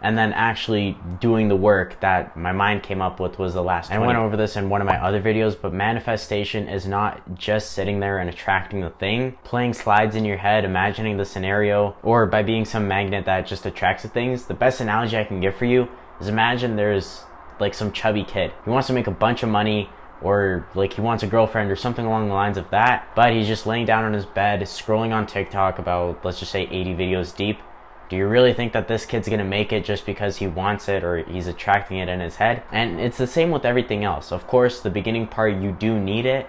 and then actually doing the work that my mind came up with was the last 20. I went over this in one of my other videos, but manifestation is not just sitting there and attracting the thing, playing slides in your head, imagining the scenario, or by being some magnet that just attracts the things. The best analogy I can give for you is, imagine there's like some chubby kid. He wants to make a bunch of money, or like he wants a girlfriend or something along the lines of that, but he's just laying down on his bed scrolling on TikTok about, let's just say, 80 videos deep. Do you really think that this kid's gonna make it just because he wants it or he's attracting it in his head? And it's the same with everything else. Of course, the beginning part, you do need it,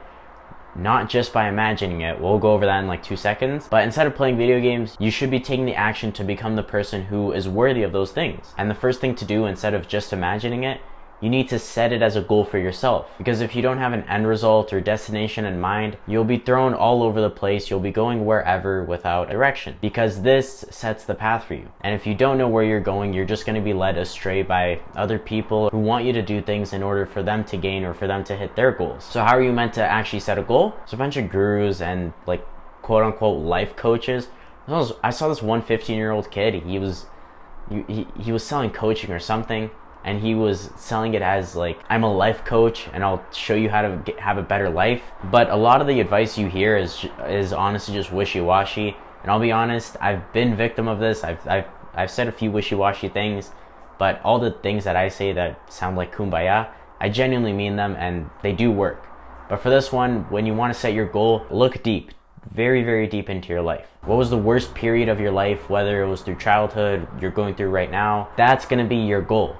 not just by imagining it. We'll go over that in like 2 seconds. But instead of playing video games, you should be taking the action to become the person who is worthy of those things. And the first thing to do, instead of just imagining it, you need to set it as a goal for yourself. Because if you don't have an end result or destination in mind, you'll be thrown all over the place. You'll be going wherever without direction, because this sets the path for you. And if you don't know where you're going, you're just going to be led astray by other people who want you to do things in order for them to gain or for them to hit their goals. So how are you meant to actually set a goal? There's a bunch of gurus and like quote unquote life coaches. I saw this one 15-year-old kid. He was selling coaching or something, and he was selling it as like, I'm a life coach and I'll show you how to have a better life. But a lot of the advice you hear is honestly just wishy-washy. And I'll be honest, I've been victim of this. I've said a few wishy-washy things, but all the things that I say that sound like kumbaya, I genuinely mean them and they do work. But for this one, when you want to set your goal, look deep, very, very deep into your life. What was the worst period of your life, whether it was through childhood, you're going through right now? That's going to be your goal.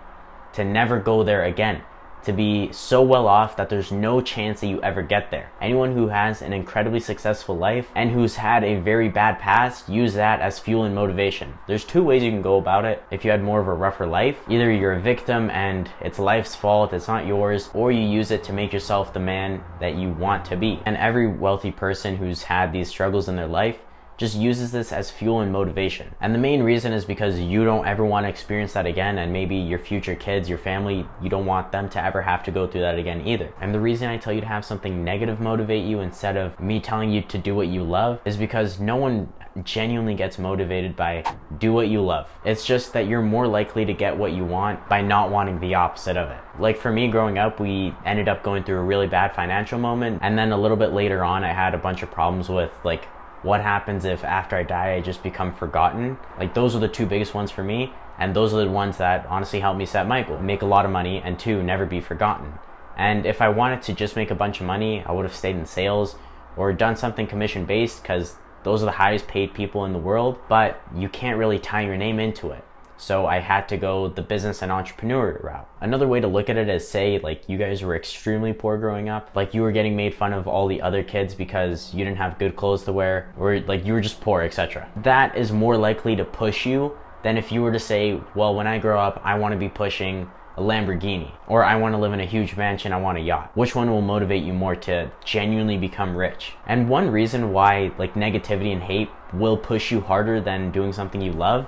To never go there again, to be so well off that there's no chance that you ever get there. Anyone who has an incredibly successful life and who's had a very bad past, use that as fuel and motivation. There's 2 ways you can go about it. If you had more of a rougher life, either you're a victim and it's life's fault, it's not yours, or you use it to make yourself the man that you want to be. And every wealthy person who's had these struggles in their life just uses this as fuel and motivation. And the main reason is because you don't ever want to experience that again, and maybe your future kids, your family, you don't want them to ever have to go through that again either. And the reason I tell you to have something negative motivate you instead of me telling you to do what you love is because no one genuinely gets motivated by do what you love. It's just that you're more likely to get what you want by not wanting the opposite of it. Like for me growing up, we ended up going through a really bad financial moment, and then a little bit later on I had a bunch of problems with like, what happens if after I die I just become forgotten? Like those are the 2 biggest ones for me, and those are the ones that honestly helped me set my goal. Make a lot of money, and 2, never be forgotten. And if I wanted to just make a bunch of money, I would have stayed in sales or done something commission based, because those are the highest paid people in the world, but you can't really tie your name into it. So I had to go the business and entrepreneur route. Another way to look at it is, say like you guys were extremely poor growing up, like you were getting made fun of all the other kids because you didn't have good clothes to wear, or like you were just poor, etc. That is more likely to push you than if you were to say, well, when I grow up, I want to be pushing a Lamborghini, or I want to live in a huge mansion, I want a yacht. Which one will motivate you more to genuinely become rich? And one reason why like negativity and hate will push you harder than doing something you love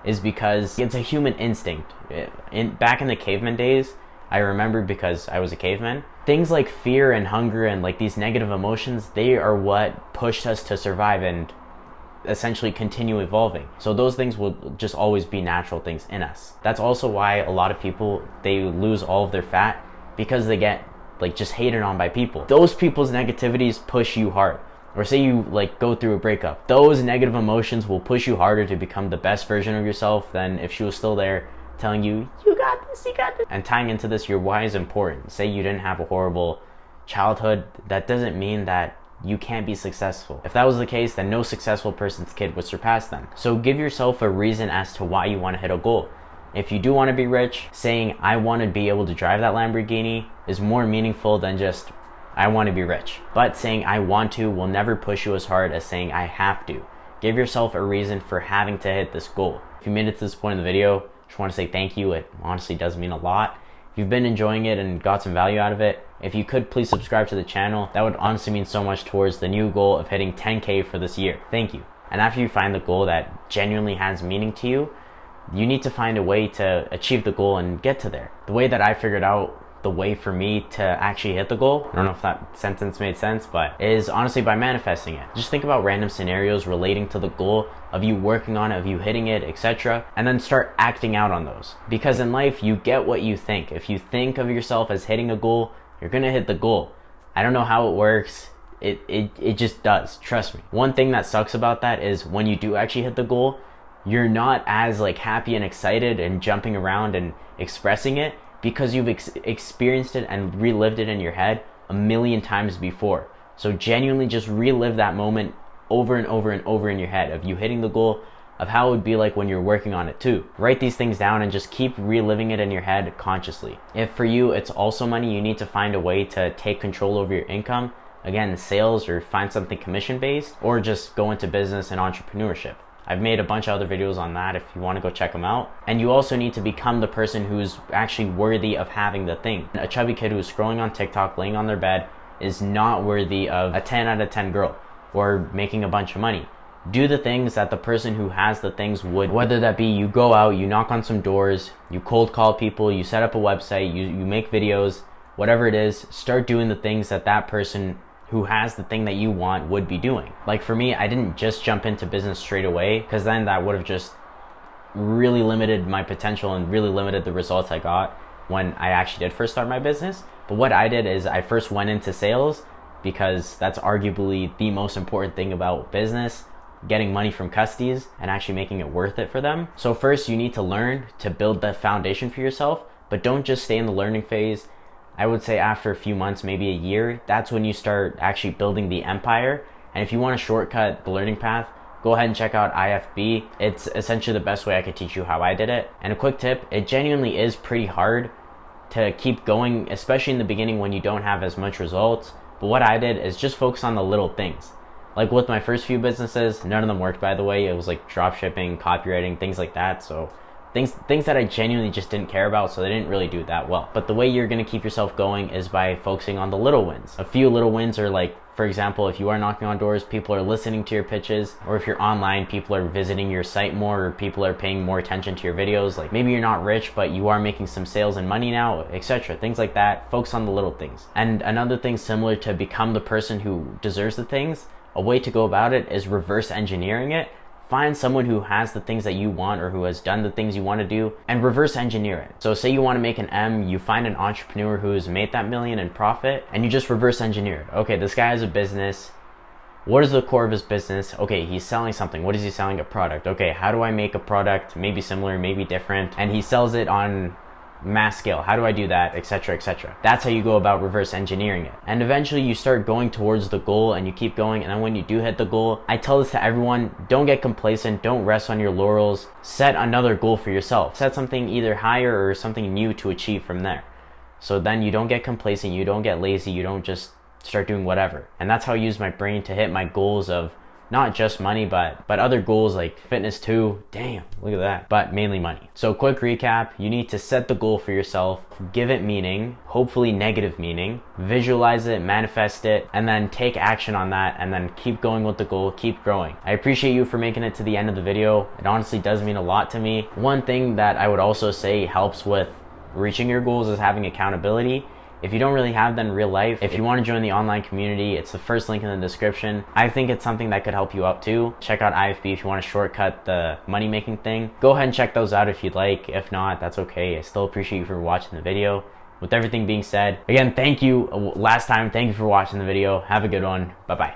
is because it's a human instinct. Back in the caveman days, I remember, because I was a caveman, things like fear and hunger and like these negative emotions, they are what pushed us to survive and essentially continue evolving. So those things will just always be natural things in us. That's also why a lot of people, they lose all of their fat, because they get like just hated on by people. Those people's negativities push you hard. Or say you like go through a breakup, those negative emotions will push you harder to become the best version of yourself than if she was still there telling you, you got this, you got this. And tying into this, your why is important. Say you didn't have a horrible childhood, that doesn't mean that you can't be successful. If that was the case, then no successful person's kid would surpass them. So give yourself a reason as to why you want to hit a goal. If you do want to be rich, saying I want to be able to drive that Lamborghini is more meaningful than just I want to be rich. But saying I want to will never push you as hard as saying I have to. Give yourself a reason for having to hit this goal. If you made it to this point in the video, I just want to say thank you. It honestly does mean a lot. If you've been enjoying it and got some value out of it, if you could please subscribe to the channel, that would honestly mean so much towards the new goal of hitting 10K for this year. Thank you. And after you find the goal that genuinely has meaning to you, you need to find a way to achieve the goal and get to there. The way that I figured out the way for me to actually hit the goal, I don't know if that sentence made sense, but is honestly by manifesting it. Just think about random scenarios relating to the goal, of you working on it, of you hitting it, etc. And then start acting out on those. Because in life, you get what you think. If you think of yourself as hitting a goal, you're gonna hit the goal. I don't know how it works. It just does, trust me. One thing that sucks about that is when you do actually hit the goal, you're not as like happy and excited and jumping around and expressing it, because you've experienced it and relived it in your head a million times before. So genuinely just relive that moment over and over and over in your head of you hitting the goal, of how it would be like when you're working on it too. Write these things down and just keep reliving it in your head consciously. If for you it's also money, you need to find a way to take control over your income. Again, sales, or find something commission based, or just go into business and entrepreneurship. I've made a bunch of other videos on that if you want to go check them out. And you also need to become the person who's actually worthy of having the thing. A chubby kid who's scrolling on TikTok, laying on their bed, is not worthy of a 10 out of 10 girl or making a bunch of money. Do the things that the person who has the things would, whether that be you go out, you knock on some doors, you cold call people, you set up a website, you make videos, whatever it is, start doing the things that that person who has the thing that you want would be doing. Like for me, I didn't just jump into business straight away, because then that would have just really limited my potential and really limited the results I got when I actually did first start my business. But what I did is I first went into sales, because that's arguably the most important thing about business, getting money from custies and actually making it worth it for them. So first you need to learn to build that foundation for yourself, but don't just stay in the learning phase. I would say after a few months, maybe a year, that's when you start actually building the empire. And if you want to shortcut the learning path, go ahead and check out IFB. It's essentially the best way I could teach you how I did it. And a quick tip, it genuinely is pretty hard to keep going, especially in the beginning when you don't have as much results. But what I did is just focus on the little things. Like with my first few businesses, none of them worked, by the way. It was like drop shipping, copywriting, things like that. So things that I genuinely just didn't care about, so they didn't really do that well. But the way you're gonna keep yourself going is by focusing on the little wins. A few little wins are like, for example, if you are knocking on doors, people are listening to your pitches, or if you're online, people are visiting your site more, or people are paying more attention to your videos. Like maybe you're not rich, but you are making some sales and money now, etc. Things like that. Focus on the little things. And another thing similar to become the person who deserves the things, a way to go about it is reverse engineering it. Find someone who has the things that you want, or who has done the things you want to do, and reverse engineer it. So say you want to make an M, you find an entrepreneur who's made that million in profit, and you just reverse engineer it. Okay, this guy has a business. What is the core of his business? Okay, he's selling something. What is he selling? A product. Okay, how do I make a product maybe similar, maybe different? And he sells it on mass scale. How do I do that, etc., etc. That's how you go about reverse engineering it. And eventually you start going towards the goal, and you keep going, and then when you do hit the goal, I tell this to everyone, don't get complacent, don't rest on your laurels. Set another goal for yourself. Set something either higher or something new to achieve from there. So then you don't get complacent, you don't get lazy, you don't just start doing whatever. And that's how I use my brain to hit my goals of not just money, but other goals like fitness too. Damn, look at that. But mainly money. So quick recap, you need to set the goal for yourself, give it meaning, hopefully negative meaning, visualize it, manifest it, and then take action on that, and then keep going with the goal, keep growing. I appreciate you for making it to the end of the video. It honestly does mean a lot to me. One thing that I would also say helps with reaching your goals is having accountability. If you don't really have that in real life, if you want to join the online community, it's the first link in the description. I think it's something that could help you out too. Check out IFB if you want to shortcut the money making thing. Go ahead and check those out if you'd like. If not, that's okay. I still appreciate you for watching the video. With everything being said, again, thank you. Last time, thank you for watching the video. Have a good one. Bye-bye.